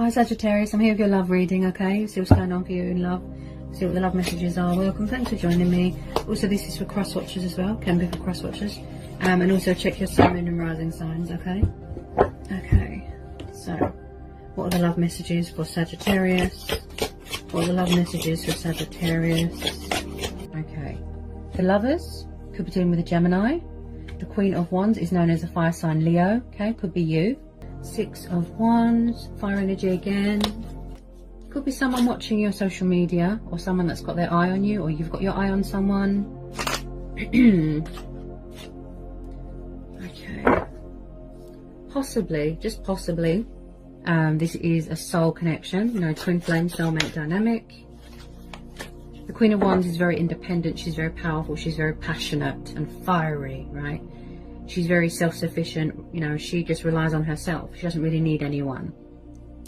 Hi Sagittarius, I'm here with your love reading, okay? See what's going on for you in love. See what the love messages are. Welcome, thanks for joining me. Also, this is for cross watchers as well, can be for cross watchers. And also check your sun, moon and rising signs, okay? Okay, so what are the love messages for Sagittarius? What are the love messages for Sagittarius? Okay, the lovers could be dealing with a Gemini. The Queen of Wands is known as a fire sign Leo, okay? Could be you. Six of Wands, fire energy again. Could be someone watching your social media, or someone that's got their eye on you, or you've got your eye on someone. Okay. Possibly, just possibly, this is a soul connection, you know, twin flame soulmate dynamic. The Queen of Wands is very independent, she's very powerful, she's very passionate and fiery, right? She's very self-sufficient, you know, she just relies on herself. She doesn't really need anyone.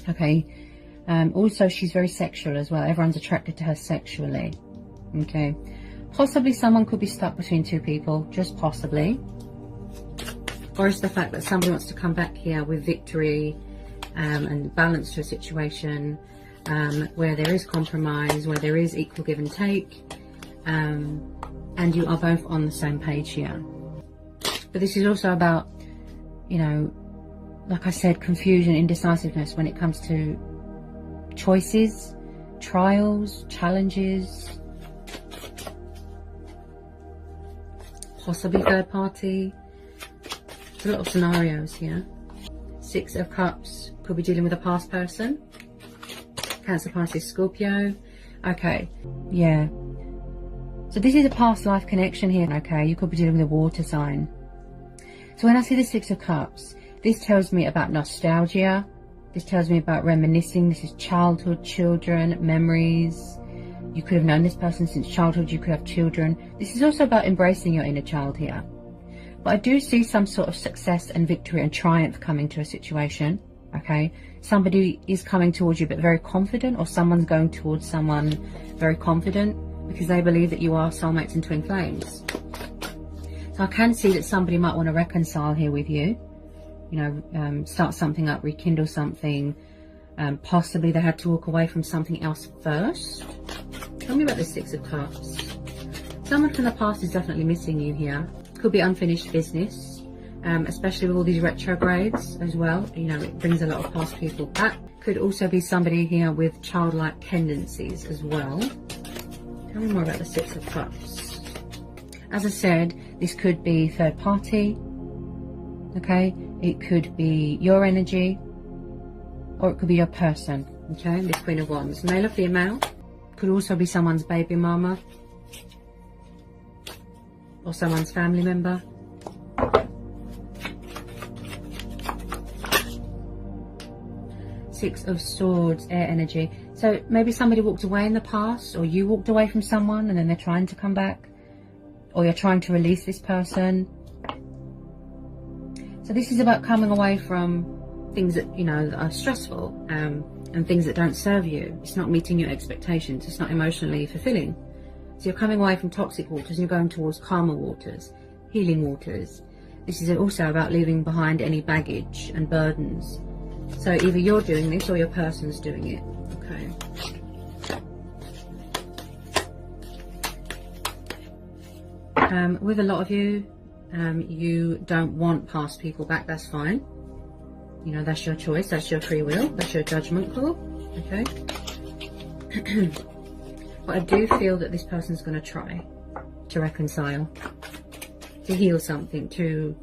Okay. Also, she's very sexual as well. Everyone's attracted to her sexually. Okay. Possibly someone could be stuck between two people, just possibly. Or it's the fact that somebody wants to come back here with victory and balance to a situation where there is compromise, where there is equal give and take, and you are both on the same page here. But this is also about, you know, like I said, confusion, indecisiveness when it comes to choices, trials, challenges, possibly third party. There's a lot of scenarios here. Six of Cups, could be dealing with a past person. Cancer, Pisces, Scorpio. Okay, yeah. So this is a past life connection here, okay? You could be dealing with a water sign. So when I see the Six of Cups, this tells me about nostalgia. This tells me about reminiscing. This is childhood, children, memories. You could have known this person since childhood. You could have children. This is also about embracing your inner child here. But I do see some sort of success and victory and triumph coming to a situation, okay? Somebody is coming towards you but very confident, or someone's going towards someone very confident because they believe that you are soulmates and twin flames. So I can see that somebody might want to reconcile here with you, you know, start something up, rekindle something. Possibly they had to walk away from something else first. Tell me about the Six of Cups. Someone from the past is definitely missing you here. Could be unfinished business, especially with all these retrogrades as well. You know, it brings a lot of past people back. Could also be somebody here with childlike tendencies as well. Tell me more about the Six of Cups. As I said, this could be third party, okay? It could be your energy, or it could be your person, okay? This Queen of Wands, male or female. Could also be someone's baby mama, or someone's family member. Six of Swords, air energy. So maybe somebody walked away in the past, or you walked away from someone and then they're trying to come back. Or you're trying to release this person. So this is about coming away from things that, you know, that are stressful and things that don't serve you. It's not meeting your expectations. It's not emotionally fulfilling. So you're coming away from toxic waters and you're going towards calmer waters, healing waters. This is also about leaving behind any baggage and burdens. So either you're doing this or your person's doing it. Okay. With a lot of you, you don't want past people back. That's fine. You know, that's your choice. That's your free will. That's your judgment call. Okay. But I do feel that this person's going to try to reconcile, to heal something, to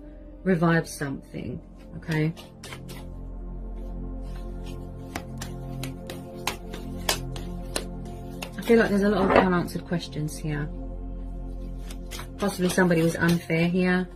revive something. Okay. I feel like there's a lot of unanswered questions here. Possibly somebody was unfair here.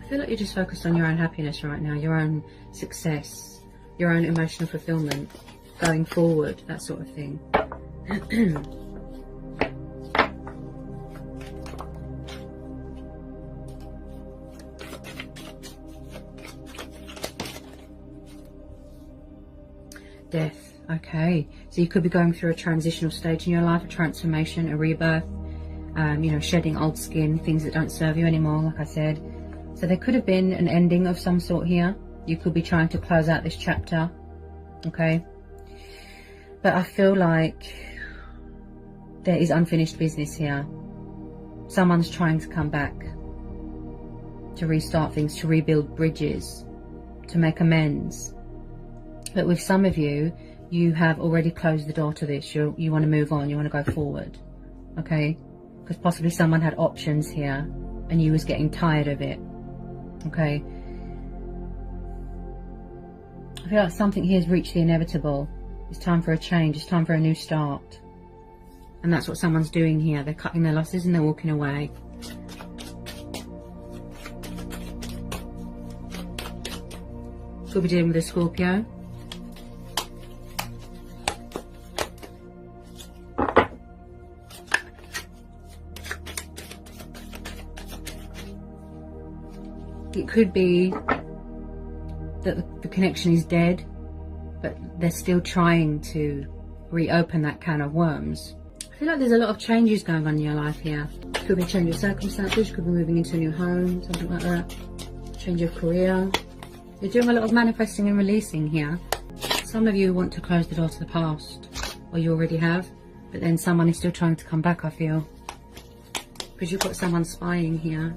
I feel like you're just focused on your own happiness right now, your own success, your own emotional fulfillment. going forward, that sort of thing. Death. Okay, so you could be going through a transitional stage in your life, a transformation, a rebirth, you know, shedding old skin, things that don't serve you anymore, like I said. So there could have been an ending of some sort here. You could be trying to close out this chapter, okay? But I feel like there is unfinished business here. Someone's trying to come back, to restart things, to rebuild bridges, to make amends. But with some of you, you have already closed the door to this. You want to move on, you want to go forward, okay? Because possibly someone had options here and you was getting tired of it, okay? I feel like something here has reached the inevitable. It's time for a change, it's time for a new start. And that's what someone's doing here. They're cutting their losses and they're walking away. Could be dealing with a Scorpio. It could be that the connection is dead, but they're still trying to reopen that can of worms. I feel like there's a lot of changes going on in your life here. Could be a change of circumstances, could be moving into a new home, something like that. Change of career. You're doing a lot of manifesting and releasing here. Some of you want to close the door to the past, or you already have, but then someone is still trying to come back, I feel. Because you've got someone spying here.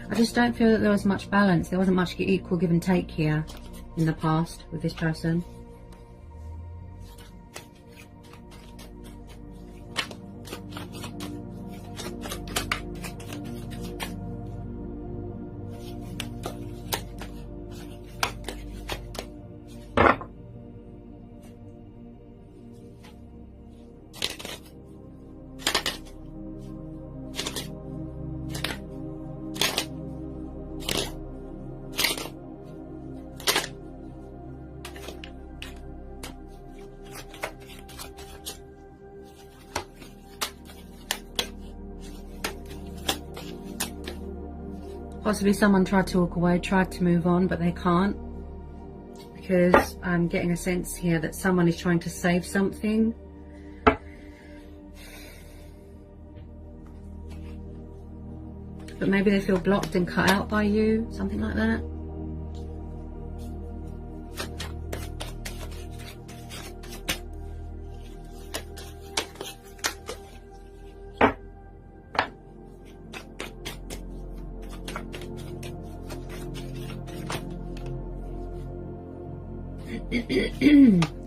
I just don't feel that there was much balance. There wasn't much equal give and take here in the past with this person. Possibly someone tried to walk away, tried to move on, but they can't. Because I'm getting a sense here that someone is trying to save something. But maybe they feel blocked and cut out by you, something like that.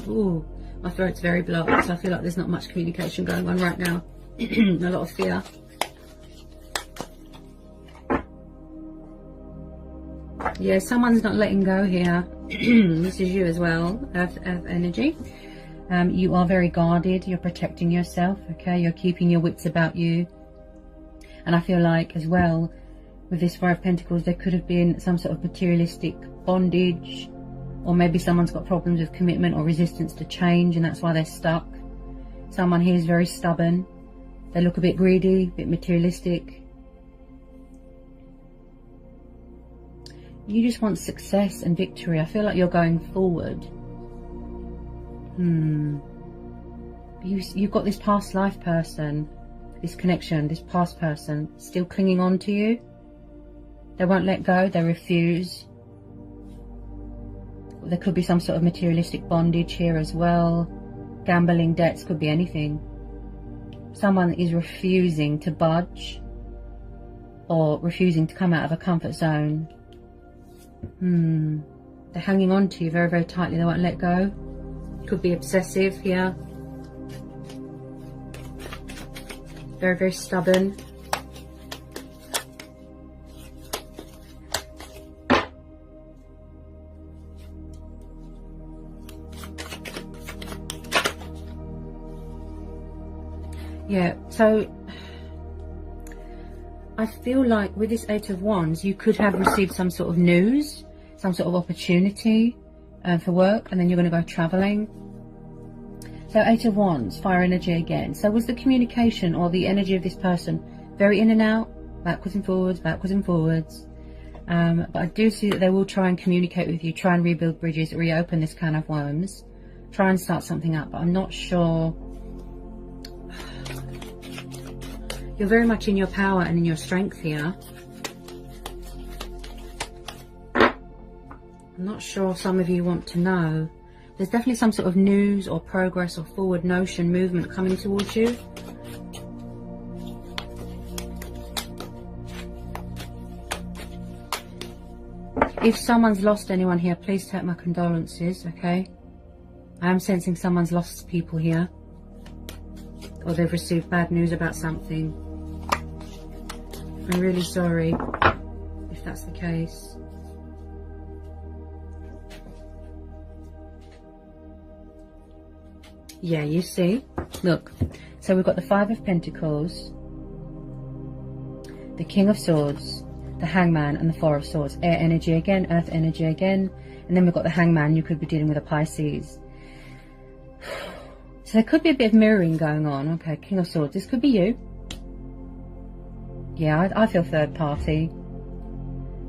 Ooh, my throat's very blocked, so I feel like there's not much communication going on right now. A lot of fear. Yeah, someone's not letting go here. This is you as well, Earth energy. You are very guarded, you're protecting yourself, okay? You're keeping your wits about you. And I feel like as well, with this Five of Pentacles, there could have been some sort of materialistic bondage. Or maybe someone's got problems with commitment or resistance to change, and that's why they're stuck. Someone here is very stubborn. They look a bit greedy, a bit materialistic. You just want success and victory. I feel like you're going forward. You've got this past life person, this connection, this past person still clinging on to you. They won't let go, they refuse. There could be some sort of materialistic bondage here as well. Gambling, debts, could be anything. Someone is refusing to budge or refusing to come out of a comfort zone. They're hanging on to you very, very tightly. They won't let go. Could be obsessive here. Very, very stubborn. Yeah, so I feel like with this Eight of Wands, you could have received some sort of news, some sort of opportunity for work, and then you're going to go traveling. So Eight of Wands, fire energy again. So was the communication or the energy of this person very in and out, backwards and forwards, backwards and forwards? But I do see that they will try and communicate with you, try and rebuild bridges, reopen this can of worms, try and start something up. But I'm not sure. You're very much in your power and in your strength here. I'm not sure some of you want to know. There's definitely some sort of news or progress or forward notion, movement coming towards you. If someone's lost anyone here, please take my condolences, okay? I am sensing someone's lost people here. Or they've received bad news about something. I'm really sorry if that's the case. Yeah, you see, look, so we've got the Five of Pentacles, the King of Swords, the Hangman, and the Four of Swords. Air energy again, earth energy again, and then we've got the Hangman. You could be dealing with a Pisces. So there could be a bit of mirroring going on. Okay, King of Swords, this could be you. Yeah, I feel third party.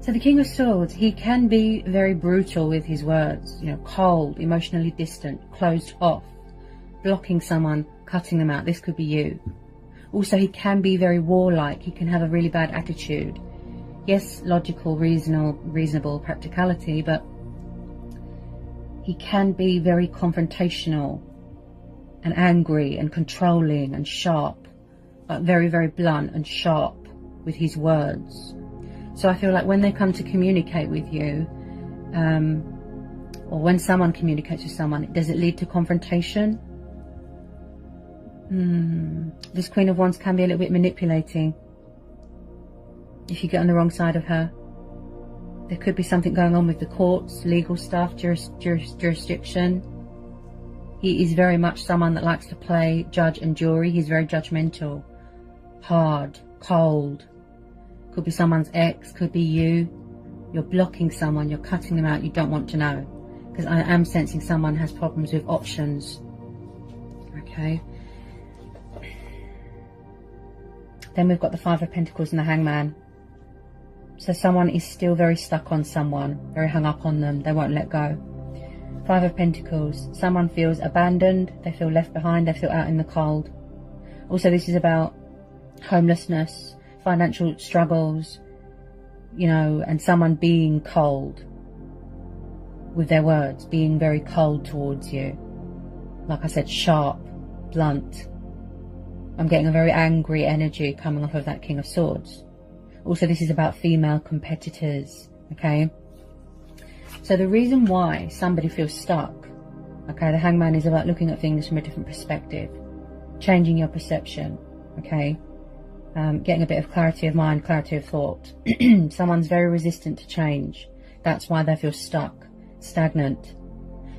So the King of Swords, he can be very brutal with his words, you know, cold, emotionally distant, closed off, blocking someone, cutting them out. This could be you. Also, he can be very warlike. He can have a really bad attitude. Yes, logical, reasonable practicality, but he can be very confrontational and angry and controlling and sharp, but very, very blunt and sharp with his words. So I feel like when they come to communicate with you, or when someone communicates with someone, does it lead to confrontation? This Queen of Wands can be a little bit manipulating. If you get on the wrong side of her, there could be something going on with the courts, legal stuff, jurisdiction. He is very much someone that likes to play judge and jury. He's very judgmental, hard, cold. Could be someone's ex, could be you. You're blocking someone, you're cutting them out, you don't want to know. Because I am sensing someone has problems with options. Okay. Then we've got the Five of Pentacles and the Hangman. So someone is still very stuck on someone, very hung up on them, they won't let go. Five of Pentacles, someone feels abandoned, they feel left behind, they feel out in the cold. Also, this is about homelessness, financial struggles, you know, and someone being cold with their words, being very cold towards you. Like I said, sharp, blunt. I'm getting a very angry energy coming off of that King of Swords. Also, this is about female competitors, okay? So the reason why somebody feels stuck, okay, the Hangman is about looking at things from a different perspective, changing your perception, okay? Getting a bit of clarity of mind, clarity of thought. Someone's very resistant to change. That's why they feel stuck, stagnant.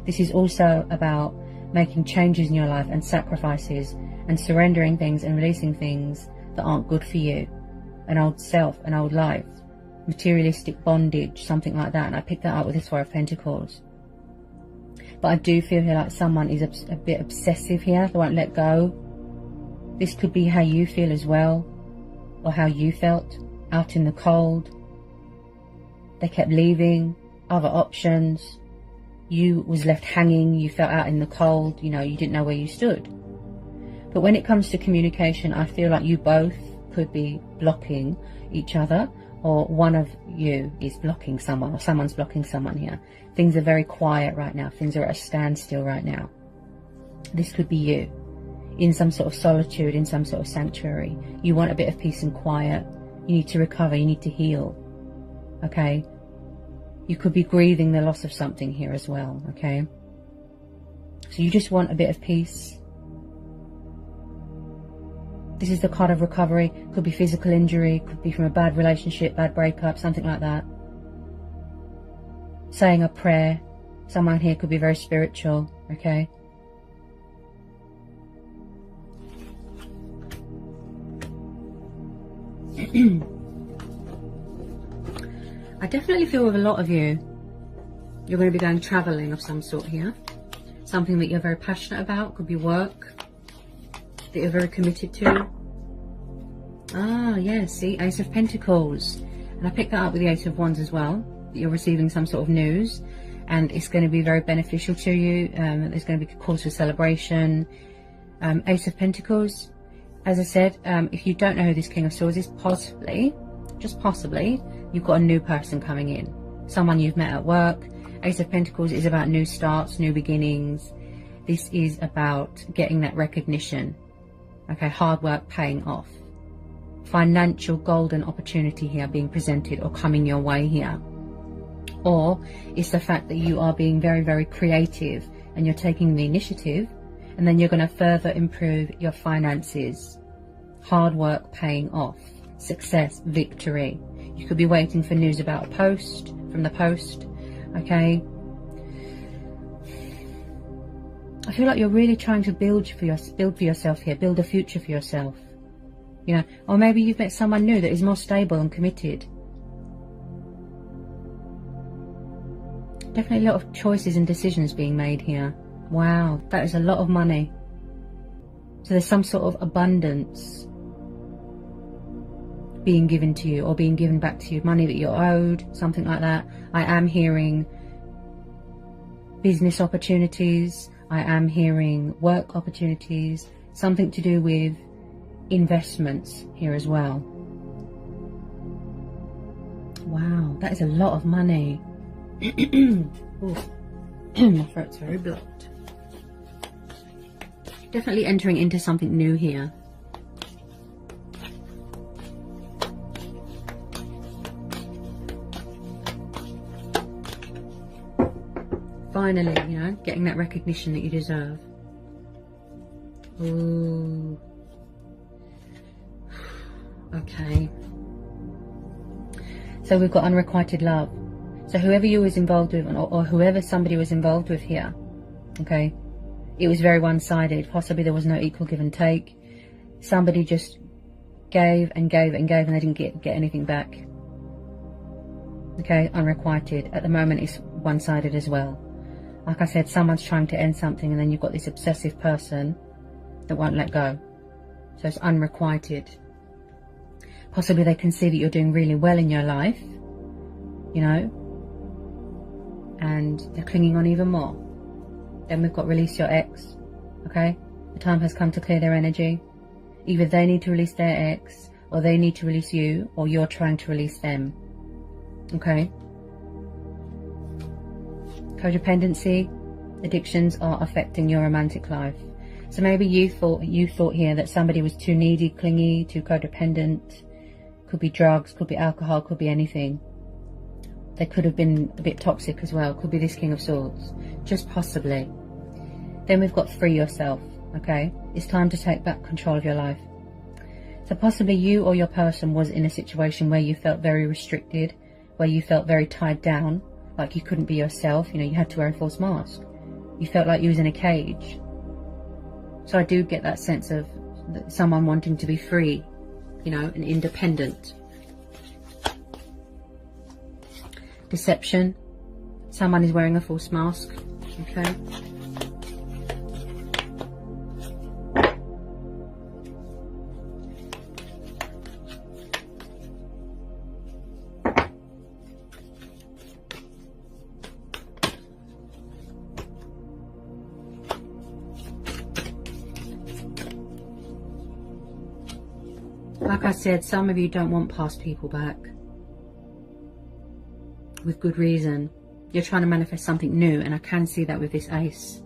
This is also about making changes in your life and sacrifices and surrendering things and releasing things that aren't good for you. An old self, an old life, materialistic bondage, something like that. And I picked that up with this Four of Pentacles. But I do feel here like someone is a bit obsessive here. They won't let go. This could be how you feel as well, or how you felt, out in the cold. They kept leaving, other options. You was left hanging, you felt out in the cold, you know, you didn't know where you stood. But when it comes to communication, I feel like you both could be blocking each other, or one of you is blocking someone, or someone's blocking someone here. Things are very quiet right now. Things are at a standstill right now. This could be you, in some sort of solitude, in some sort of sanctuary. You want a bit of peace and quiet. You need to recover, you need to heal, okay? You could be grieving the loss of something here as well, okay? So you just want a bit of peace. This is the card of recovery. Could be physical injury, could be from a bad relationship, bad breakup, something like that. Saying a prayer. Someone here could be very spiritual, okay? definitely feel with a lot of you, you're going to be going travelling of some sort here. Something that you're very passionate about. Could be work that you're very committed to. Ah, yeah, see, Ace of Pentacles. And I picked that up with the Eight of Wands as well. You're receiving some sort of news, and it's going to be very beneficial to you. There's going to be cause for celebration. Ace of Pentacles, as I said, if you don't know who this King of Swords is, possibly, just possibly, you've got a new person coming in. Someone you've met at work. Ace of Pentacles is about new starts, new beginnings. This is about getting that recognition. Okay, hard work paying off. Financial golden opportunity here being presented or coming your way here. Or it's the fact that you are being very, very creative and you're taking the initiative, and then you're going to further improve your finances. Hard work paying off. Success, victory. You could be waiting for news about a post, from the post. Okay. I feel like you're really trying to build for yourself here. Build a future for yourself. You know, or maybe you've met someone new that is more stable and committed. Definitely a lot of choices and decisions being made here. Wow, that is a lot of money. So there's some sort of abundance being given to you or being given back to you. Money that you're owed, something like that. I am hearing business opportunities. I am hearing work opportunities. Something to do with investments here as well. Wow, that is a lot of money. My throat's very blocked. Definitely entering into something new here. Finally, you know, getting that recognition that you deserve. Ooh. Okay. So we've got unrequited love. So whoever you was involved with, or whoever somebody was involved with here, okay, it was very one-sided. Possibly there was no equal give and take. Somebody just gave and gave and gave, and they didn't get anything back. Okay, unrequited. At the moment, it's one-sided as well. Like I said, someone's trying to end something, and then you've got this obsessive person that won't let go. So it's unrequited. Possibly they can see that you're doing really well in your life, you know, and they're clinging on even more. Then we've got release your ex, okay? The time has come to clear their energy. Either they need to release their ex, or they need to release you, or you're trying to release them, okay? Codependency, addictions are affecting your romantic life. So maybe you thought here that somebody was too needy, clingy, too codependent. Could be drugs, could be alcohol, could be anything. They could have been a bit toxic as well. Could be this King of Swords. Just possibly. Then we've got free yourself, okay? It's time to take back control of your life. So possibly you or your person was in a situation where you felt very restricted, where you felt very tied down, like you couldn't be yourself. You know, you had to wear a false mask. You felt like you was in a cage. So I do get that sense of someone wanting to be free, you know, and independent. Deception. Someone is wearing a false mask. Okay. Like I said, some of you don't want past people back. With good reason. You're trying to manifest something new, and I can see that with this ace.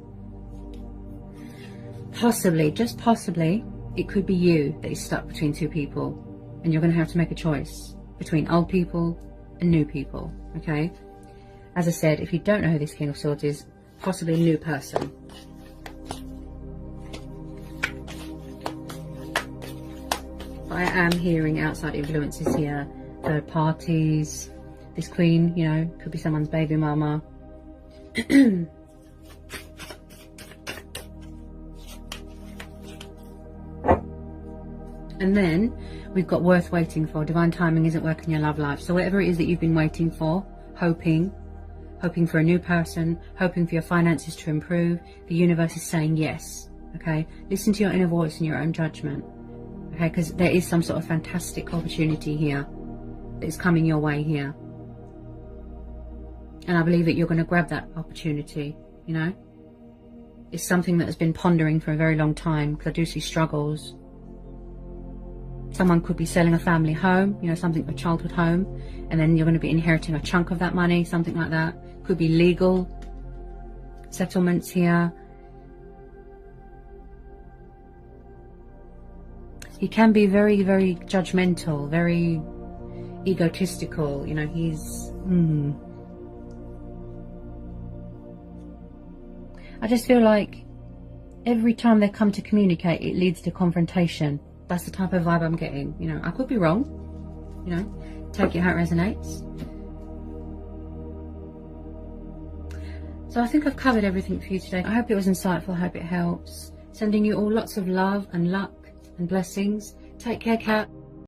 Possibly, just possibly, it could be you that is stuck between two people, and you're going to have to make a choice between old people and new people, okay? As I said, if you don't know who this King of Swords is, possibly a new person. But I am hearing outside influences here, third parties. This queen, you know, could be someone's baby mama. And then we've got worth waiting for. Divine timing isn't working in your love life. So whatever it is that you've been waiting for, hoping for a new person, hoping for your finances to improve, the universe is saying yes. Okay, listen to your inner voice and your own judgment. Okay, because there is some sort of fantastic opportunity here that is coming your way here. And I believe that you're going to grab that opportunity, you know. It's something that has been pondering for a very long time, because I do see struggles. Someone could be selling a family home, you know, something, a childhood home, and then you're going to be inheriting a chunk of that money, something like that. Could be legal settlements here. He can be very, very judgmental, very egotistical, you know, he's... I just feel like every time they come to communicate, it leads to confrontation. That's the type of vibe I'm getting. You know, I could be wrong. You know, take it how it resonates. So I think I've covered everything for you today. I hope it was insightful. I hope it helps. Sending you all lots of love and luck and blessings. Take care, Cat.